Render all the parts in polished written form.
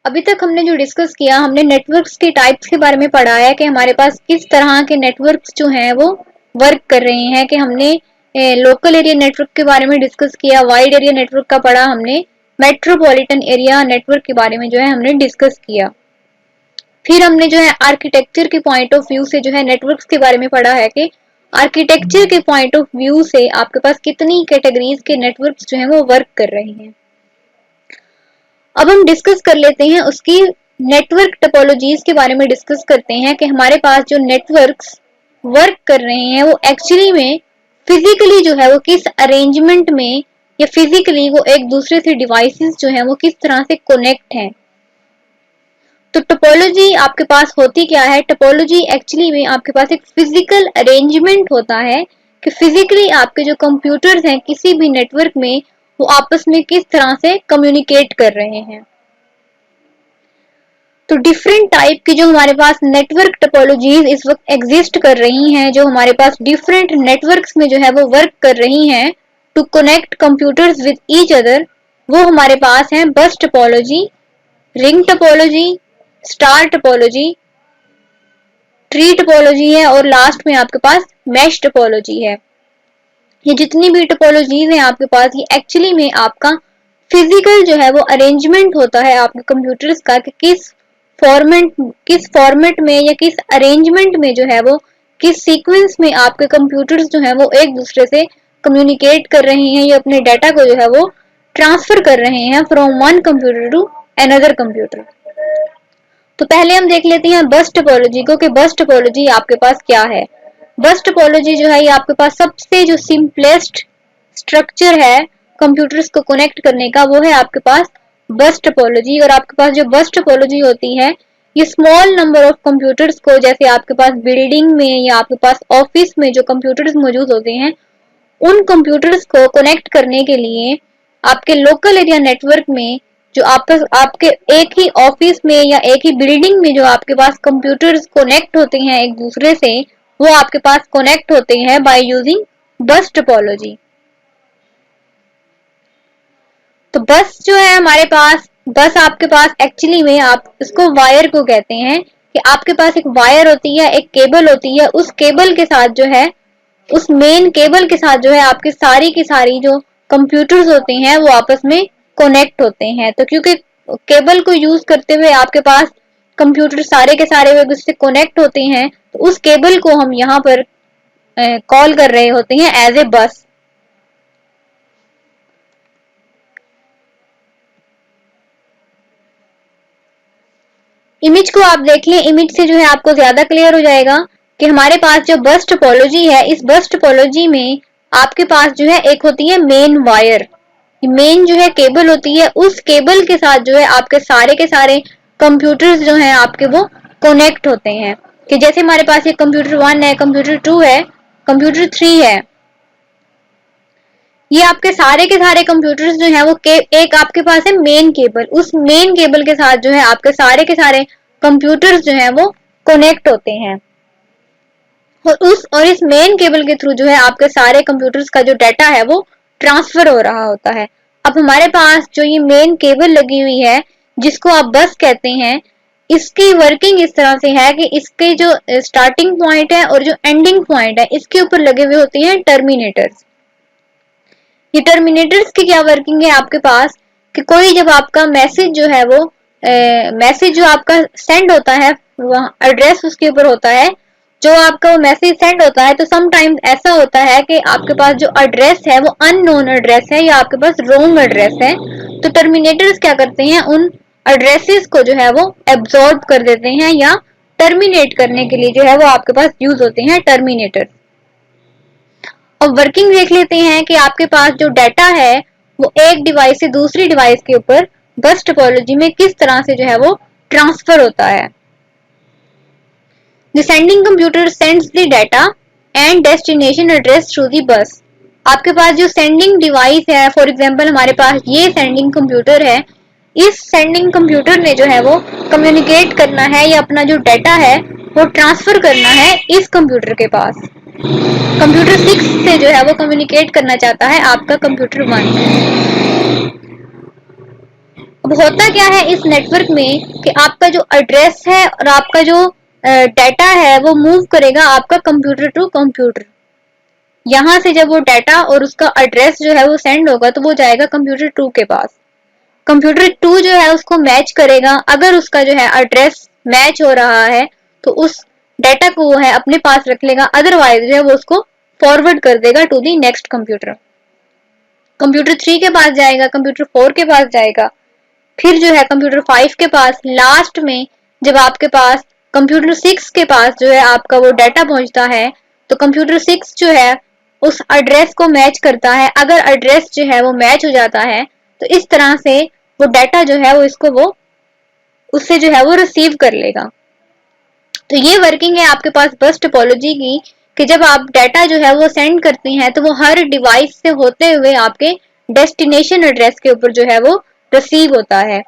अभी तक हमने जो डिस्कस किया, हमने नेटवर्क्स के टाइप्स के बारे में पढ़ा है कि हमारे पास किस तरह के नेटवर्क्स जो हैं वो वर्क कर रहे हैं। कि हमने लोकल एरिया नेटवर्क के बारे में डिस्कस किया, वाइड एरिया नेटवर्क का पढ़ा हमने, मेट्रोपॉलिटन एरिया नेटवर्क के बारे में जो है हमने डिस्कस किया। फिर हमने जो है आर्किटेक्चर के पॉइंट ऑफ व्यू से जो है नेटवर्क्स के बारे में पढ़ा है कि आर्किटेक्चर के पॉइंट ऑफ व्यू से आपके पास कितनी कैटेगरीज के नेटवर्क्स जो हैं वो वर्क कर रहे हैं। अब हम डिस्कस कर लेते हैं उसकी नेटवर्क टोपोलॉजीज के बारे में डिस्कस करते हैं कि हमारे पास जो नेटवर्क्स वर्क कर रहे हैं वो एक्चुअली में फिजिकली जो है वो किस अरेंजमेंट में या फिजिकली वो एक दूसरे से डिवाइसेस जो है वो किस तरह से कनेक्ट हैं। तो टोपोलॉजी आपके पास होती क्या है? टोपोलॉजी एक्चुअली में आपके पास एक फिजिकल अरेंजमेंट होता है कि फिजिकली आपके जो कंप्यूटर्स हैं किसी भी नेटवर्क में वो आपस में किस तरह से कम्युनिकेट कर रहे हैं। तो डिफरेंट टाइप की जो हमारे पास नेटवर्क टोपोलॉजीज इस वक्त एग्जिस्ट कर रही हैं, जो हमारे पास डिफरेंट नेटवर्क्स में जो है वो वर्क कर रही हैं to connect computers with each other, वो हमारे पास है bus topology, ring topology, star topology, tree topology है और लास्ट में आपके पास मैश टोपोलॉजी है। ये जितनी भी टोपोलॉजीज हैं आपके पास, ये एक्चुअली में आपका फिजिकल जो है वो अरेंजमेंट होता है आपके कंप्यूटर्स का कि किस फॉर्मेट में या किस अरेंजमेंट में जो है वो किस सीक्वेंस में आपके कंप्यूटर्स जो है वो एक दूसरे से कम्युनिकेट कर रहे हैं या अपने डाटा को जो है वो ट्रांसफर कर रहे हैं from one computer to another computer. तो पहले हम देख लेते हैं बस टोपोलॉजी को कि बस टोपोलॉजी आपके पास क्या है। बस टोपोलॉजी जो है ये आपके पास सबसे जो सिंपलेस्ट स्ट्रक्चर है कंप्यूटर्स को कनेक्ट करने का, वो है आपके पास बस टोपोलॉजी। और आपके पास जो बस टोपोलॉजी होती है ये स्मॉल नंबर ऑफ कंप्यूटर्स को, जैसे आपके पास बिल्डिंग में या आपके पास ऑफिस में जो कंप्यूटर्स मौजूद होते हैं उन कंप्यूटर्स को कनेक्ट करने के लिए आपके लोकल एरिया नेटवर्क में जो आपके एक ही ऑफिस में या एक ही बिल्डिंग में जो आपके पास कंप्यूटर्स कनेक्ट होते हैं एक दूसरे से, वो आपके पास कनेक्ट होते हैं बाय यूजिंग बस टोपोलॉजी। तो बस जो है हमारे पास, बस आपके पास एक्चुअली में आप इसको वायर को कहते हैं कि आपके पास एक वायर होती है, एक केबल होती है, उस केबल के साथ जो है, उस मेन केबल के साथ जो है आपकी सारी की सारी जो कंप्यूटर्स होते हैं वो आपस में कनेक्ट होते हैं। तो क्योंकि केबल को यूज करते हुए आपके पास कंप्यूटर सारे के सारे एक दूसरे से कनेक्ट होते हैं, तो उस केबल को हम यहाँ पर कॉल कर रहे होते हैं एज ए बस। इमेज को आप देख लें, इमेज से जो है आपको ज्यादा क्लियर हो जाएगा कि हमारे पास जो बस टोपोलॉजी है, इस बस टोपोलॉजी में आपके पास जो है एक होती है मेन वायर, मेन जो है केबल होती है, उस केबल के साथ जो है आपके सारे कंप्यूटर्स जो हैं आपके वो कनेक्ट होते हैं। कि जैसे हमारे पास ये कंप्यूटर 1 है, कंप्यूटर 2 है, कंप्यूटर 3 है, ये आपके सारे के सारे कंप्यूटर्स जो है वो एक आपके पास है मेन केबल, उस मेन केबल के साथ जो है आपके सारे के सारे कंप्यूटर्स जो है वो कनेक्ट होते हैं और इस मेन केबल के थ्रू जो है आपके सारे कंप्यूटर्स का जो डाटा है वो ट्रांसफर हो रहा होता है। अब हमारे पास जो ये मेन केबल लगी हुई है जिसको आप बस कहते हैं, इसकी वर्किंग इस तरह से है कि इसके जो स्टार्टिंग पॉइंट है और जो एंडिंग पॉइंट है इसके ऊपर लगे हुए होते हैं टर्मिनेटर्स। ये टर्मिनेटर्स की क्या वर्किंग है आपके पास कि कोई जब आपका मैसेज जो है वो मैसेज जो आपका सेंड होता है, वो एड्रेस उसके ऊपर होता है, जो आपका वो मैसेज सेंड होता है, तो समटाइम्स ऐसा होता है कि आपके पास जो एड्रेस है वो अननोन एड्रेस है या आपके पास रॉन्ग एड्रेस है। तो टर्मिनेटर्स क्या करते हैं, उन एड्रेसेस को जो है वो एब्जॉर्ब कर देते हैं या टर्मिनेट करने के लिए जो है वो आपके पास यूज होते हैं टर्मिनेटर्स। अब वर्किंग देख लेते हैं कि आपके पास जो डाटा है वो एक डिवाइस से दूसरी डिवाइस के ऊपर बस टोपोलॉजी में किस तरह से जो है वो ट्रांसफर होता है। The sending computer sends the data and destination address through the bus. आपके पास जो सेंडिंग डिवाइस है, फॉर एग्जांपल हमारे पास ये सेंडिंग कंप्यूटर है, इस सेंडिंग कंप्यूटर ने जो है वो कम्युनिकेट करना है या अपना जो डाटा है वो ट्रांसफर करना है इस कंप्यूटर के पास। कंप्यूटर 6 से जो है वो कम्युनिकेट करना चाहता है आपका कंप्यूटर 1। अब होता क्या है इस नेटवर्क में कि आपका जो एड्रेस है और आपका जो डाटा है वो मूव करेगा आपका कंप्यूटर टू कंप्यूटर। यहां से जब वो डाटा और उसका एड्रेस जो है वो सेंड होगा तो वो जाएगा कंप्यूटर 2 के पास। कंप्यूटर 2 जो है उसको मैच करेगा, अगर उसका जो है एड्रेस मैच हो रहा है तो उस डाटा को वो है अपने पास रख लेगा, अदरवाइज जो है वो उसको फॉरवर्ड कर देगा to the next computer. Computer 3 के पास जाएगा, कंप्यूटर 4 के पास जाएगा, फिर जो है कंप्यूटर 5 के पास, लास्ट में जब आपके पास कंप्यूटर 6 के पास जो है आपका वो डाटा पहुंचता है तो कंप्यूटर 6 जो है उस एड्रेस को मैच करता है। अगर एड्रेस जो है वो मैच हो जाता है तो इस तरह से वो डाटा जो है वो इसको वो उससे जो है वो रिसीव कर लेगा। तो ये वर्किंग है आपके पास बस टोपोलॉजी की कि जब आप डाटा जो है वो सेंड करते हैं तो वो हर डिवाइस से होते हुए आपके डेस्टिनेशन एड्रेस के ऊपर जो है वो रिसीव होता है।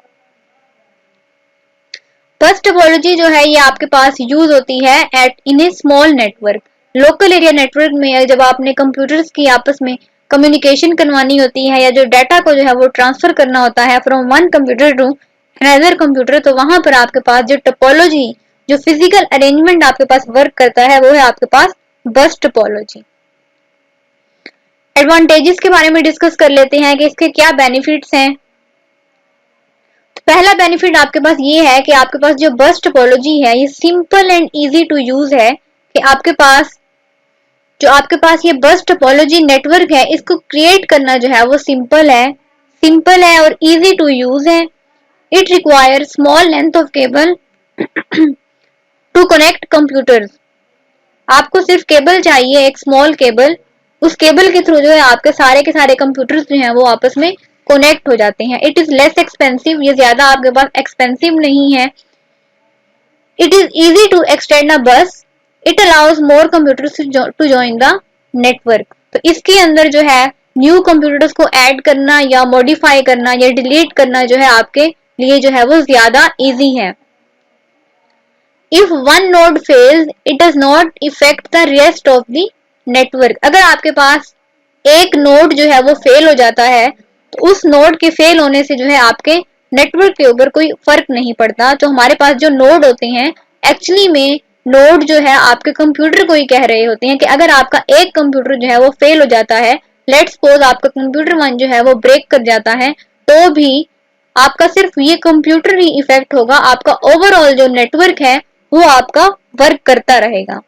बस टोपोलॉजी जो है ये आपके पास यूज होती है at in a small network. Local area network में जब आपने कंप्यूटर्स की आपस में कम्युनिकेशन करवानी होती है या जो डाटा को जो है वो ट्रांसफर करना होता है from one computer to another computer, तो वहां पर आपके पास जो टोपोलॉजी जो फिजिकल अरेंजमेंट आपके पास वर्क करता है वो है आपके पास बस टोपोलॉजी। एडवांटेजेस के बारे में डिस्कस कर लेते हैं कि इसके क्या बेनिफिट्स हैं। तो पहला बेनिफिट आपके पास ये है कि आपके पास जो बस टोपोलॉजी है ये simple and easy to use है कि आपके पास ये बस टोपोलॉजी नेटवर्क है इसको क्रिएट करना जो है वो सिंपल है और इजी टू यूज है। It require small length of cable to connect computers. आपको सिर्फ केबल चाहिए, एक स्मॉल केबल, उस केबल के थ्रू जो है आपके के सारे कंप्यूटर्स जो हैं वो आपस में कनेक्ट हो जाते हैं। इट इज लेस एक्सपेंसिव, ये ज्यादा आपके पास एक्सपेंसिव नहीं है। It is easy to extend a bus, it allows more computers to join the network. तो इसके अंदर जो है न्यू कंप्यूटर्स को ऐड करना या मॉडिफाई करना या डिलीट करना जो है आपके लिए जो है वो ज्यादा इजी है। If one node fails, it does not affect the rest of the network। अगर आपके पास एक नोड जो है वो फेल हो जाता है तो उस नोड के फेल होने से जो है आपके नेटवर्क के ऊपर कोई फर्क नहीं पड़ता। तो हमारे पास जो नोड होते हैं एक्चुअली में नोड जो है आपके कंप्यूटर को ही कह रहे होते हैं कि अगर आपका एक कंप्यूटर जो है वो फेल हो जाता है, लेट्स सपोज आपका कंप्यूटर 1 जो है वो ब्रेक कर जाता है, तो भी आपका सिर्फ ये कंप्यूटर ही इफेक्ट होगा, आपका ओवरऑल जो नेटवर्क है वो आपका वर्क करता रहेगा।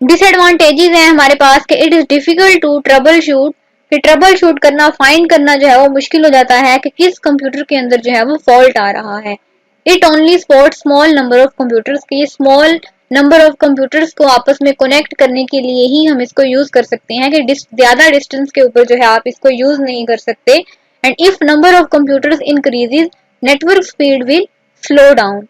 डिसएडवांटेजेस हैं हमारे पास कि it is difficult to trouble shoot, कि ट्रबल शूट करना, फाइंड करना जो है वो मुश्किल हो जाता है कि किस कंप्यूटर के अंदर जो है वो फॉल्ट आ रहा है। It only support small number of computers, की स्मॉल नंबर ऑफ कंप्यूटर्स को आपस में कनेक्ट करने के लिए ही हम इसको यूज कर सकते हैं कि ज्यादा डिस्टेंस के ऊपर जो है आप इसको यूज नहीं कर सकते। And if number of computers increases network speed will slow down.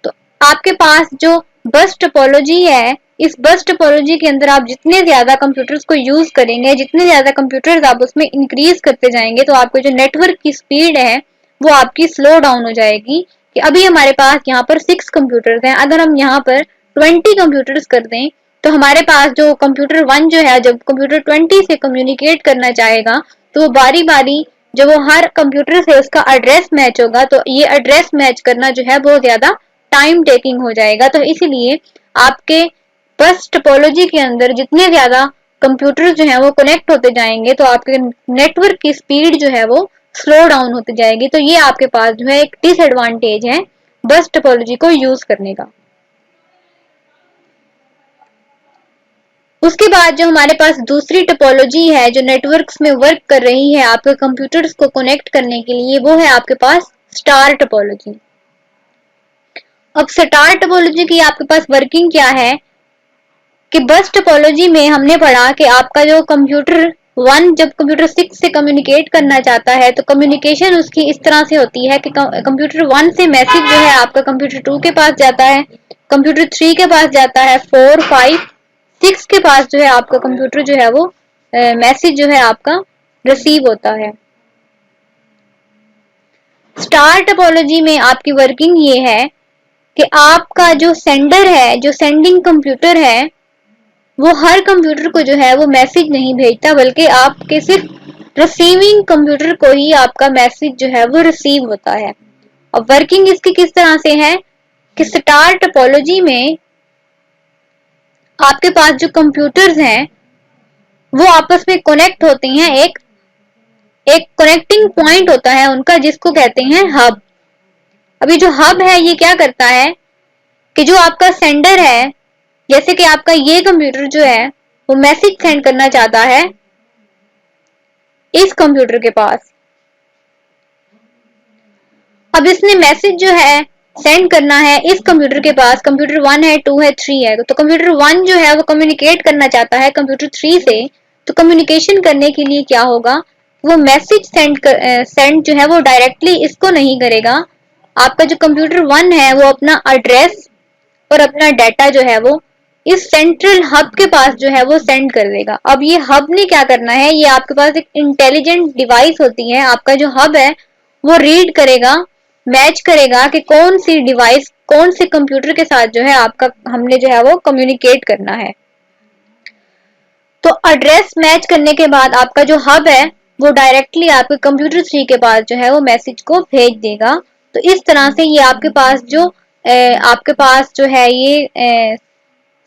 तो आपके पास जो बस टोपोलॉजी है, इस बस टोपोलॉजी के अंदर आप जितने ज्यादा कंप्यूटर्स को यूज करेंगे, जितने ज्यादा कंप्यूटर्स आप उसमें इंक्रीज करते जाएंगे, तो आपको जो नेटवर्क की स्पीड है वो आपकी स्लो डाउन हो जाएगी। कि अभी हमारे पास यहाँ पर 6 कंप्यूटर्स हैं, अगर हम यहाँ पर 20 कंप्यूटर्स कर दें तो हमारे पास जो कंप्यूटर 1 जो है जब कंप्यूटर 20 से कम्युनिकेट करना चाहेगा तो वो बारी बारी जब वो हर कंप्यूटर से उसका एड्रेस मैच होगा तो ये एड्रेस मैच करना जो है बहुत ज्यादा टाइम टेकिंग हो जाएगा। तो इसीलिए आपके बस टोपोलॉजी के अंदर जितने ज्यादा कंप्यूटर जो है वो कनेक्ट होते जाएंगे तो आपके नेटवर्क की स्पीड जो है वो स्लो डाउन होती जाएगी। तो ये आपके पास जो है एक डिसएडवांटेज है बस टोपोलॉजी को यूज करने का। उसके बाद जो हमारे पास दूसरी टोपोलॉजी है जो नेटवर्क्स में वर्क कर रही है आपके कंप्यूटर्स को कनेक्ट करने के लिए, वो है आपके पास स्टार टोपोलॉजी। अब स्टार टोपोलॉजी की आपके पास वर्किंग क्या है कि बस टोपोलॉजी में हमने पढ़ा कि आपका जो कंप्यूटर 1 जब कंप्यूटर 6 से कम्युनिकेट करना चाहता है तो कम्युनिकेशन उसकी इस तरह से होती है कि कंप्यूटर 1 से मैसेज जो है आपका कंप्यूटर 2 के पास जाता है, कंप्यूटर 3 के पास जाता है, 4, 5, 6 के पास जो है आपका कंप्यूटर जो है वो मैसेज जो है आपका रिसीव होता है। स्टार टोपोलॉजी में आपकी वर्किंग ये है कि आपका जो सेंडर है, जो सेंडिंग कंप्यूटर है, वो हर कंप्यूटर को जो है वो मैसेज नहीं भेजता, बल्कि आपके सिर्फ रिसीविंग कंप्यूटर को ही आपका मैसेज जो है वो रिसीव होता है। और वर्किंग इसकी किस तरह से है कि स्टार टोपोलॉजी में आपके पास जो कंप्यूटर्स हैं वो आपस में कनेक्ट होते हैं, एक कनेक्टिंग पॉइंट होता है उनका जिसको कहते हैं हब। अभी जो हब है ये क्या करता है कि जो आपका सेंडर है, जैसे कि आपका ये कंप्यूटर जो है वो मैसेज सेंड करना चाहता है इस कंप्यूटर के पास। अब इसने मैसेज जो है सेंड करना है इस कंप्यूटर के पास, कंप्यूटर 1 है, 2 है, 3 है, तो कंप्यूटर 1 जो है वो कम्युनिकेट करना चाहता है कंप्यूटर 3 से। तो कम्युनिकेशन करने के लिए क्या होगा, वो मैसेज सेंड जो है वो डायरेक्टली इसको नहीं करेगा। आपका जो कंप्यूटर 1 है वो अपना एड्रेस और अपना डाटा जो है वो इस सेंट्रल हब के पास जो है वो सेंड कर देगा। अब ये हब ने क्या करना है, ये आपके पास एक इंटेलिजेंट डिवाइस होती है, आपका जो हब है वो रीड करेगा, मैच करेगा कि कौन सी डिवाइस कौन से कंप्यूटर के साथ जो है आपका हमने जो है वो कम्युनिकेट करना है। तो एड्रेस मैच करने के बाद आपका जो हब है वो डायरेक्टली आपके कंप्यूटर 3 के पास जो है वो मैसेज को भेज देगा। तो इस तरह से ये आपके पास जो है ये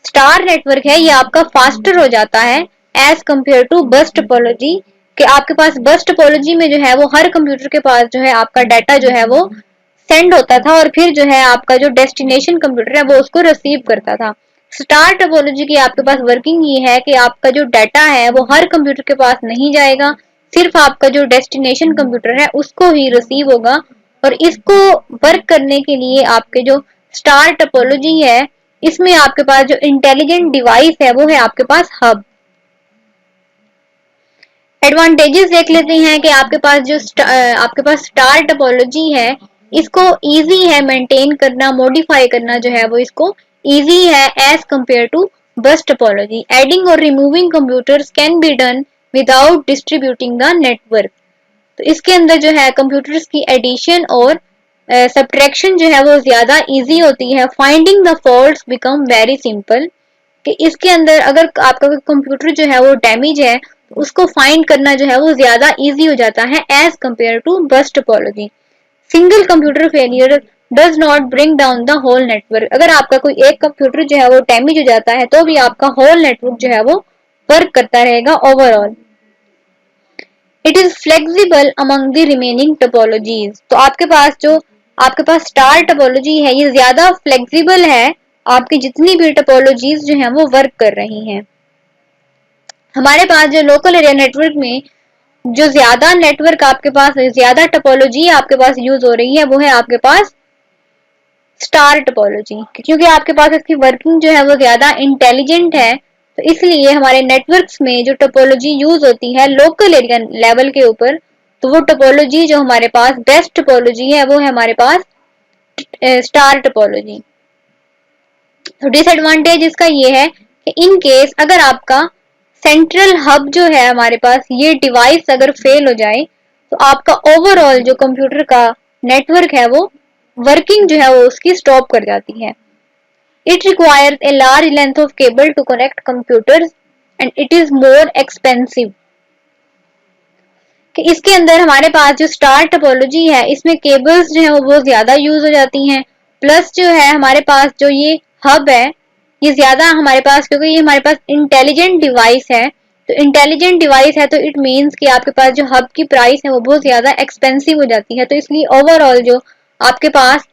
स्टार नेटवर्क है ये आपका फास्टर हो जाता है as compare to bus topology. कि आपके पास बस टोपोलॉजी में जो है वो हर कंप्यूटर के पास जो है आपका डाटा जो है वो सेंड होता था और फिर जो है आपका जो डेस्टिनेशन कंप्यूटर है वो उसको रिसीव करता था। स्टार टोपोलॉजी की आपके पास वर्किंग ये है कि आपका जो डाटा है वो हर कंप्यूटर के पास नहीं जाएगा, सिर्फ आपका जो डेस्टिनेशन कंप्यूटर है उसको ही रिसीव होगा। और इसको वर्क करने के लिए आपके जो स्टार टोपोलॉजी है इसमें आपके पास जो इंटेलिजेंट डिवाइस है वो है आपके पास हब। एडवांटेजेस देख लेते हैं कि आपके पास स्टार टोपोलॉजी है इसको इजी है मेंटेन करना, मॉडिफाई करना जो है वो इसको इजी है as compare to bus topology. Adding और removing computers can be done without distributing the network. तो इसके अंदर जो है कंप्यूटर्स की एडिशन और सब्ट्रैक्शन जो है वो ज्यादा इजी होती है। Finding the faults become very simple. कि इसके अंदर अगर आपका कंप्यूटर जो है वो डैमेज है तो उसको फाइंड करना जो है वो ज्यादा इजी हो जाता है as compare to bus topology. Single computer failure does not bring down the whole network. अगर आपका कोई एक कंप्यूटर जो है वो डैमेज हो जाता है तो भी आपका होल नेटवर्क जो है वो वर्क करता रहेगा overall. It is flexible among the remaining topologies. तो आपके पास स्टार टोपोलॉजी है ये ज्यादा फ्लेक्सिबल है, आपकी जितनी भी टोपोलॉजीज जो है वो वर्क कर रही हैं। हमारे पास जो लोकल एरिया नेटवर्क में जो ज्यादा नेटवर्क आपके पास ज्यादा टोपोलॉजी आपके पास यूज हो रही है वो है आपके पास स्टार टोपोलॉजी, क्योंकि आपके पास इसकी वर्किंग जो है वो ज्यादा इंटेलिजेंट है। तो इसलिए हमारे नेटवर्क्स में जो टोपोलॉजी यूज होती है लोकल एरिया लेवल के ऊपर, तो वो टोपोलॉजी जो हमारे पास बेस्ट टोपोलॉजी है वो है हमारे पास स्टार टोपोलॉजी। तो डिसएडवांटेज इसका ये है कि इन केस अगर आपका सेंट्रल हब जो है हमारे पास ये डिवाइस अगर फेल हो जाए तो आपका ओवरऑल जो कंप्यूटर का नेटवर्क है वो वर्किंग जो है वो उसकी स्टॉप कर जाती है। It requires a large length of cable to connect computers and it is more expensive. कि इसके अंदर हमारे पास जो स्टार टोपोलॉजी है इसमें केबल्स जो है वो बहुत ज्यादा यूज हो जाती हैं, प्लस जो है हमारे पास जो ये हब है ये ज्यादा हमारे पास, क्योंकि ये हमारे पास इंटेलिजेंट डिवाइस है, तो इंटेलिजेंट डिवाइस है तो इट मीन्स कि आपके पास जो हब की प्राइस है वो बहुत ज्यादा एक्सपेंसिव हो जाती है। तो इसलिए ओवरऑल जो आपके पास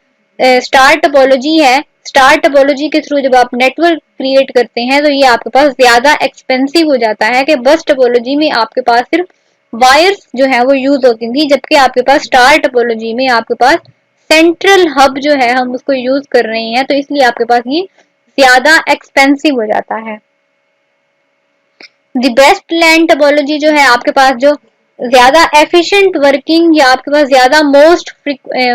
स्टार टोपोलॉजी है, स्टार टोपोलॉजी के थ्रू जब आप नेटवर्क क्रिएट करते हैं तो ये आपके पास ज्यादा एक्सपेंसिव हो जाता है कि बस टोपोलॉजी में आपके पास सिर्फ वायर्स जो है वो यूज होती थी, जबकि आपके पास स्टार टोपोलॉजी में आपके पास सेंट्रल हब जो है हम उसको यूज कर रहे हैं, तो इसलिए आपके पास ये ज्यादा एक्सपेंसिव हो जाता है। द बेस्ट लैन टोपोलॉजी जो है आपके पास जो ज्यादा एफिशिएंट वर्किंग या आपके पास ज्यादा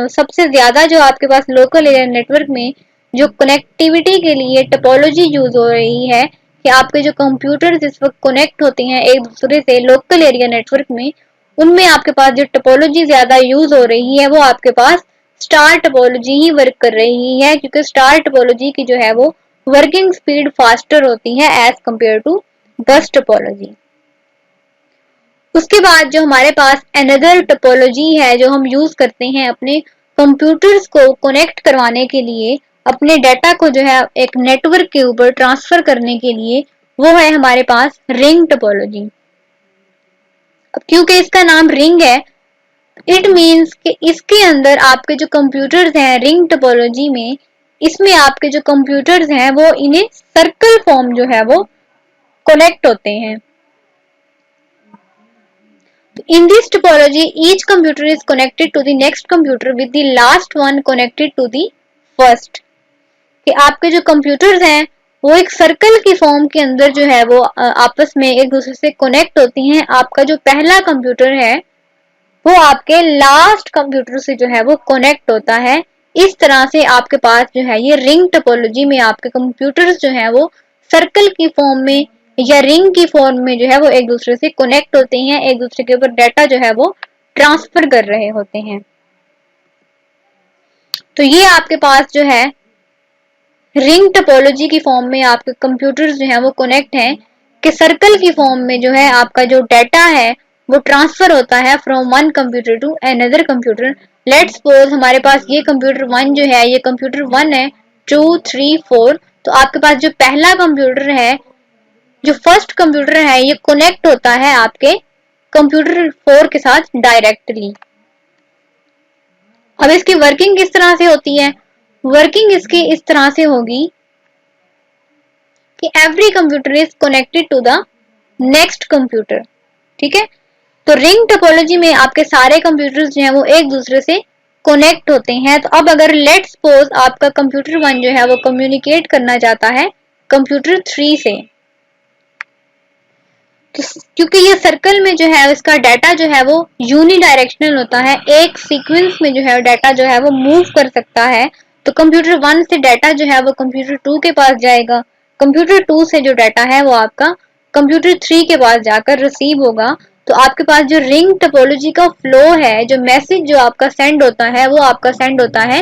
सबसे ज्यादा जो आपके पास लोकल एरिया नेटवर्क में जो कनेक्टिविटी के लिए टोपोलॉजी यूज हो रही है कि आपके जो कंप्यूटर इस वक्त कनेक्ट होते हैं एक दूसरे से लोकल एरिया नेटवर्क में, उनमें आपके पास जो टोपोलॉजी ज्यादा यूज हो रही है वो आपके पास स्टार टोपोलॉजी ही वर्क कर रही है, क्योंकि स्टार टोपोलॉजी की जो है वो वर्किंग स्पीड फास्टर होती है as compare to bus topology. उसके बाद जो हमारे पास अनदर टोपोलॉजी है जो हम यूज करते हैं अपने कंप्यूटर्स को कनेक्ट करवाने के लिए, अपने डाटा को जो है एक नेटवर्क के ऊपर ट्रांसफर करने के लिए, वो है हमारे पास रिंग टोपोलॉजी। अब क्योंकि इसका नाम रिंग है, इट मीन्स कि इसके अंदर आपके जो कंप्यूटर्स हैं रिंग टोपोलॉजी में, इसमें आपके जो कंप्यूटर्स हैं वो इन्हें सर्कल फॉर्म जो है वो कनेक्ट होते हैं। In this topology, each computer is connected to the next computer with the last one connected to the first। कि आपके जो कंप्यूटर्स हैं वो एक सर्कल की फॉर्म के अंदर जो है वो आपस में एक दूसरे से कनेक्ट होती हैं। आपका जो पहला कंप्यूटर है वो आपके लास्ट कंप्यूटर से जो है वो कनेक्ट होता है। इस तरह से आपके पास जो है ये रिंग टोपोलॉजी में आपके कंप्यूटर्स जो है वो सर्कल की फॉर्म में या रिंग की फॉर्म में जो है वो एक दूसरे से कनेक्ट होते हैं, एक दूसरे के ऊपर डाटा जो है वो ट्रांसफर कर रहे होते हैं। तो ये आपके पास जो है रिंग टोपोलॉजी की फॉर्म में आपके कंप्यूटर्स जो है वो कनेक्ट हैं कि सर्कल की फॉर्म में जो है आपका जो डाटा है वो ट्रांसफर होता है from one computer to another computer. Let's suppose हमारे पास ये कंप्यूटर 1 जो है, ये कंप्यूटर 1 है, 2, 3, 4। तो आपके पास जो पहला कंप्यूटर है, जो फर्स्ट कंप्यूटर है, ये कनेक्ट होता है आपके कंप्यूटर 4 के साथ डायरेक्टली। अब इसकी वर्किंग किस तरह से होती है? वर्किंग इसकी इस तरह से होगी कि every computer is connected to the next computer. ठीक है, तो रिंग टोपोलॉजी में आपके सारे कंप्यूटर्स जो हैं वो एक दूसरे से कनेक्ट होते हैं। तो अब अगर लेट्स सपोज आपका कंप्यूटर 1 जो है वो कम्युनिकेट करना चाहता है कंप्यूटर 3 से, तो क्योंकि ये सर्कल में जो है इसका डाटा जो है वो यूनिडायरेक्शनल होता है, एक सीक्वेंस में जो है डाटा जो है वो मूव कर सकता है। तो कंप्यूटर 1 से डाटा जो है वो कंप्यूटर 2 के पास जाएगा, कंप्यूटर 2 से जो डाटा है वो आपका कंप्यूटर 3 के पास जाकर रिसीव होगा। तो आपके पास जो रिंग टोपोलॉजी का फ्लो है, जो मैसेज जो आपका सेंड होता है वो आपका सेंड होता है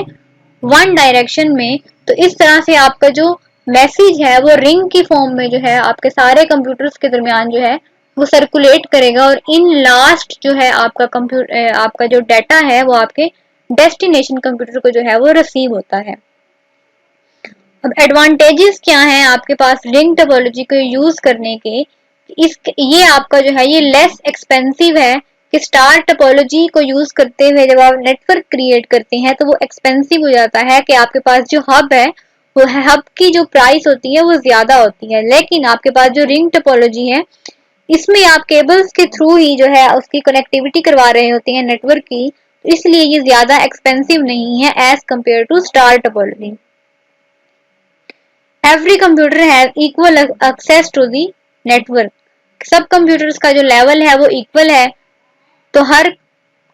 वन डायरेक्शन में। तो इस तरह से आपका जो मैसेज है वो रिंग की फॉर्म में जो है आपके सारे कंप्यूटर्स के दरमियान जो है वो सर्कुलेट करेगा, और इन लास्ट जो है आपका जो डाटा है वो आपके डेस्टिनेशन कंप्यूटर को जो है वो रिसीव होता है। अब एडवांटेजेस क्या हैं आपके पास रिंग टोपोलॉजी को यूज करने के? ये आपका जो है ये लेस एक्सपेंसिव है कि स्टार टोपोलॉजी को यूज करते हुए जब आप नेटवर्क क्रिएट करते हैं तो वो एक्सपेंसिव हो जाता है कि आपके पास जो हब है वो हब की जो प्राइस होती है वो ज्यादा होती है। लेकिन आपके पास जो रिंग टोपोलॉजी है इसमें आप केबल्स के थ्रू ही जो है उसकी कनेक्टिविटी करवा रहे होते हैं नेटवर्क की, तो इसलिए ये ज्यादा एक्सपेंसिव नहीं है as compare to star topology. Every computer have equal access to the network. सब कंप्यूटर्स का जो लेवल है वो इक्वल है, तो हर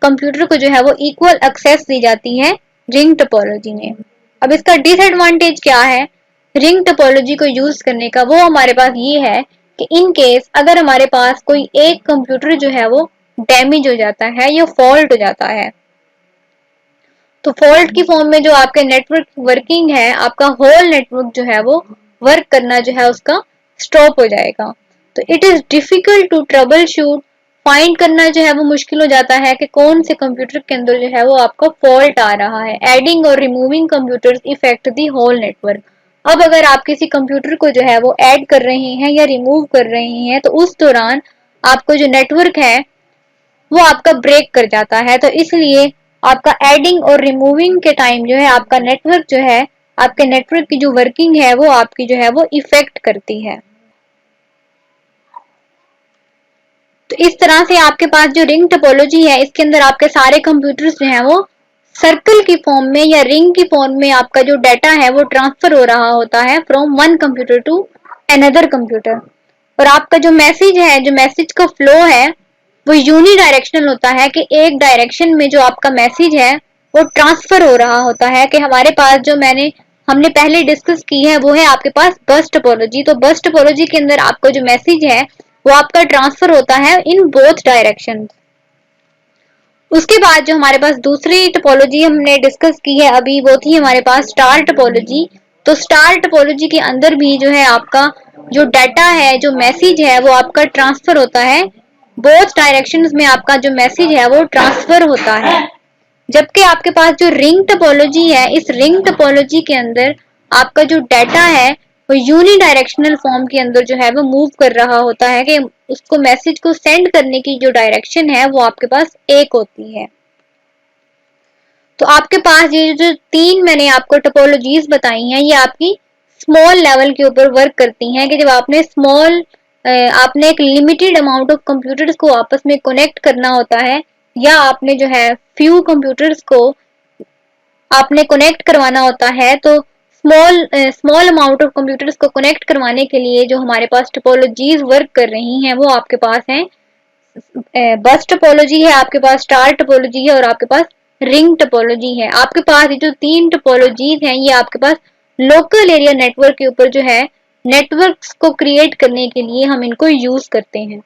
कंप्यूटर को जो है वो इक्वल एक्सेस दी जाती है रिंग टोपोलॉजी में। अब इसका डिसएडवांटेज क्या है रिंग टोपोलॉजी को यूज करने का? वो हमारे पास ये है कि इन केस अगर हमारे पास कोई एक कंप्यूटर जो है वो डैमेज हो जाता है या फॉल्ट हो जाता है, तो फॉल्ट की फॉर्म में जो आपके नेटवर्क वर्किंग है, आपका होल नेटवर्क जो है वो वर्क करना जो है उसका स्टॉप हो जाएगा। तो it is difficult to trouble shoot, find करना जो है वो मुश्किल हो जाता है कि कौन से कंप्यूटर के अंदर जो है वो आपका फॉल्ट आ रहा है। एडिंग और removing computers effect the whole network. अब अगर आप किसी कंप्यूटर को जो है वो ऐड कर रहे हैं या रिमूव कर रहे हैं तो उस दौरान आपको जो नेटवर्क है वो आपका ब्रेक कर जाता है। तो इसलिए आपका एडिंग और रिमूविंग के टाइम जो है आपका नेटवर्क जो है, आपके नेटवर्क की जो वर्किंग है वो आपकी जो है वो इफेक्ट करती है। तो इस तरह से आपके पास जो रिंग टोपोलॉजी है इसके अंदर आपके सारे कंप्यूटर्स जो हैं वो सर्कल की फॉर्म में या रिंग की फॉर्म में आपका जो डाटा है वो ट्रांसफर हो रहा होता है from one computer to another computer. और आपका जो मैसेज है, जो मैसेज का फ्लो है वो यूनिडायरेक्शनल होता है कि एक डायरेक्शन में जो आपका मैसेज है वो ट्रांसफर हो रहा होता है। कि हमारे पास जो हमने पहले डिस्कस की है वो है आपके पास बस टोपोलॉजी। तो बस टोपोलॉजी के अंदर आपका जो मैसेज है वो आपका ट्रांसफर होता है इन बोथ डायरेक्शन। उसके बाद जो हमारे पास दूसरी टोपोलॉजी हमने डिस्कस की है अभी वो थी हमारे पास स्टार टोपोलॉजी। तो स्टार टोपोलॉजी के अंदर भी जो है आपका जो डाटा है, जो मैसेज है वो आपका ट्रांसफर होता है बोथ डायरेक्शंस में आपका जो मैसेज है वो ट्रांसफर होता है। जबकि आपके पास जो रिंग टोपोलॉजी है, इस रिंग टोपोलॉजी के अंदर आपका जो डाटा है वो यूनिडायरेक्शनल फॉर्म के अंदर जो है वो मूव कर रहा होता है, कि उसको मैसेज को सेंड करने की जो डायरेक्शन है वो आपके पास एक होती है। तो आपके पास ये जो तीन मैंने आपको टोपोलॉजीज बताई हैं, ये आपकी स्मॉल लेवल के ऊपर वर्क करती हैं, कि जब आपने एक लिमिटेड अमाउंट ऑफ कंप्यूटर्स को आपस में कनेक्ट करना होता है, या आपने जो है फ्यू कंप्यूटर्स को आपने कनेक्ट करवाना होता है, तो स्मॉल अमाउंट ऑफ कंप्यूटर्स को कनेक्ट करवाने के लिए जो हमारे पास टोपोलॉजीज वर्क कर रही हैं वो आपके पास हैं। बस टोपोलॉजी है, आपके पास स्टार टोपोलॉजी है, और आपके पास रिंग टोपोलॉजी है। आपके पास ये जो तीन टोपोलॉजीज हैं, ये आपके पास लोकल एरिया नेटवर्क के ऊपर जो है नेटवर्क्स को क्रिएट करने के लिए हम इनको यूज करते हैं।